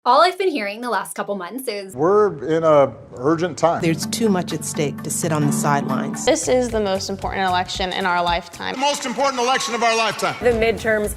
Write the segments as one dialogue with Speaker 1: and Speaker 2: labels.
Speaker 1: All I've been hearing the last couple months is,
Speaker 2: we're in a urgent time.
Speaker 3: There's too much at stake to sit on the sidelines.
Speaker 4: This is the most important election in our lifetime.
Speaker 5: The most important election of our lifetime.
Speaker 6: The midterms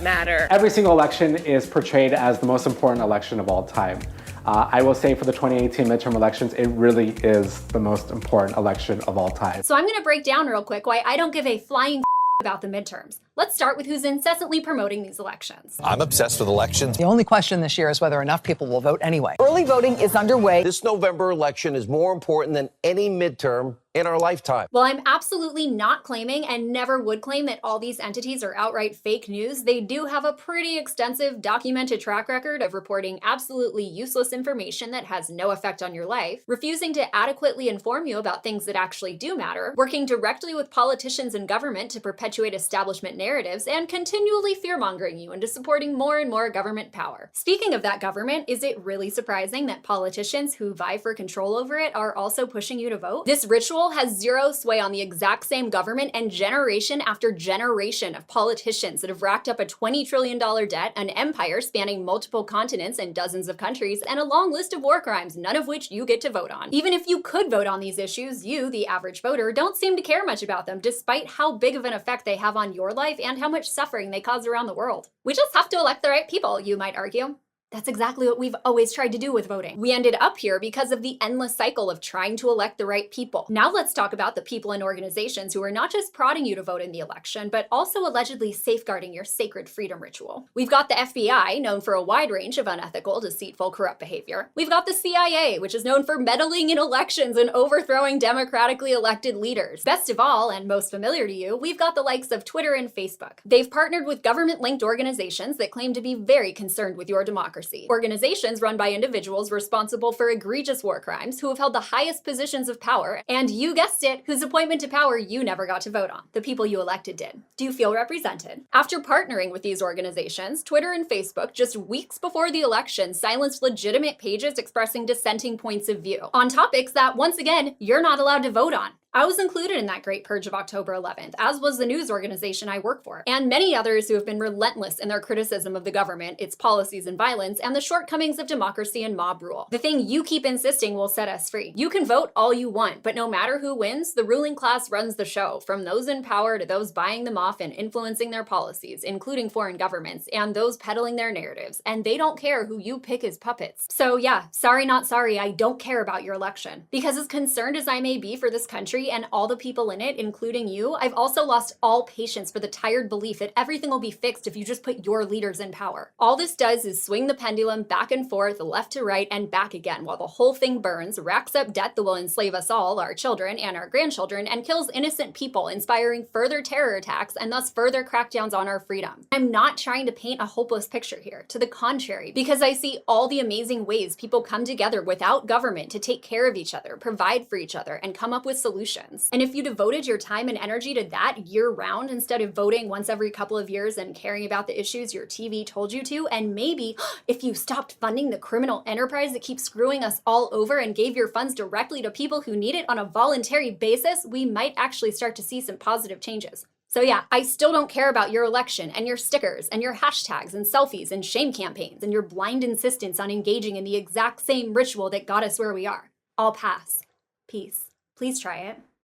Speaker 6: matter.
Speaker 7: Every single election is portrayed as the most important election of all time. I will say for the 2018 midterm elections, it really is the most important election of all time.
Speaker 1: So I'm gonna break down real quick why I don't give a flying about the midterms. Let's start with who's incessantly promoting these elections.
Speaker 8: I'm obsessed with elections.
Speaker 9: The only question this year is whether enough people will vote anyway.
Speaker 6: Early voting is underway.
Speaker 8: This November election is more important than any midterm in our lifetime.
Speaker 1: Well, I'm absolutely not claiming and never would claim that all these entities are outright fake news. They do have a pretty extensive documented track record of reporting absolutely useless information that has no effect on your life, refusing to adequately inform you about things that actually do matter, working directly with politicians and government to perpetuate establishment narratives, and continually fear-mongering you into supporting more and more government power. Speaking of that government, is it really surprising that politicians who vie for control over it are also pushing you to vote? This ritual has zero sway on the exact same government and generation after generation of politicians that have racked up a $20 trillion debt, an empire spanning multiple continents and dozens of countries, and a long list of war crimes, none of which you get to vote on. Even if you could vote on these issues, you, the average voter, don't seem to care much about them, despite how big of an effect they have on your life and how much suffering they cause around the world. We just have to elect the right people, you might argue. That's exactly what we've always tried to do with voting. We ended up here because of the endless cycle of trying to elect the right people. Now let's talk about the people and organizations who are not just prodding you to vote in the election, but also allegedly safeguarding your sacred freedom ritual. We've got the FBI, known for a wide range of unethical, deceitful, corrupt behavior. We've got the CIA, which is known for meddling in elections and overthrowing democratically elected leaders. Best of all, and most familiar to you, we've got the likes of Twitter and Facebook. They've partnered with government-linked organizations that claim to be very concerned with your democracy. Organizations run by individuals responsible for egregious war crimes who have held the highest positions of power, and you guessed it, whose appointment to power you never got to vote on. The people you elected did. Do you feel represented? After partnering with these organizations, Twitter and Facebook, just weeks before the election, silenced legitimate pages expressing dissenting points of view on topics that, once again, you're not allowed to vote on. I was included in that great purge of October 11th, as was the news organization I work for, and many others who have been relentless in their criticism of the government, its policies and violence, and the shortcomings of democracy and mob rule. The thing you keep insisting will set us free. You can vote all you want, but no matter who wins, the ruling class runs the show, from those in power to those buying them off and influencing their policies, including foreign governments, and those peddling their narratives, and they don't care who you pick as puppets. So yeah, sorry not sorry, I don't care about your election. Because as concerned as I may be for this country and all the people in it, including you, I've also lost all patience for the tired belief that everything will be fixed if you just put your leaders in power. All this does is swing the pendulum back and forth, left to right, and back again, while the whole thing burns, racks up debt that will enslave us all, our children and our grandchildren, and kills innocent people, inspiring further terror attacks and thus further crackdowns on our freedom. I'm not trying to paint a hopeless picture here, to the contrary, because I see all the amazing ways people come together without government to take care of each other, provide for each other, and come up with solutions. And if you devoted your time and energy to that year-round instead of voting once every couple of years and caring about the issues your TV told you to, and maybe if you stopped funding the criminal enterprise that keeps screwing us all over and gave your funds directly to people who need it on a voluntary basis, we might actually start to see some positive changes. So yeah, I still don't care about your election and your stickers and your hashtags and selfies and shame campaigns and your blind insistence on engaging in the exact same ritual that got us where we are. I'll pass. Peace. Please try it.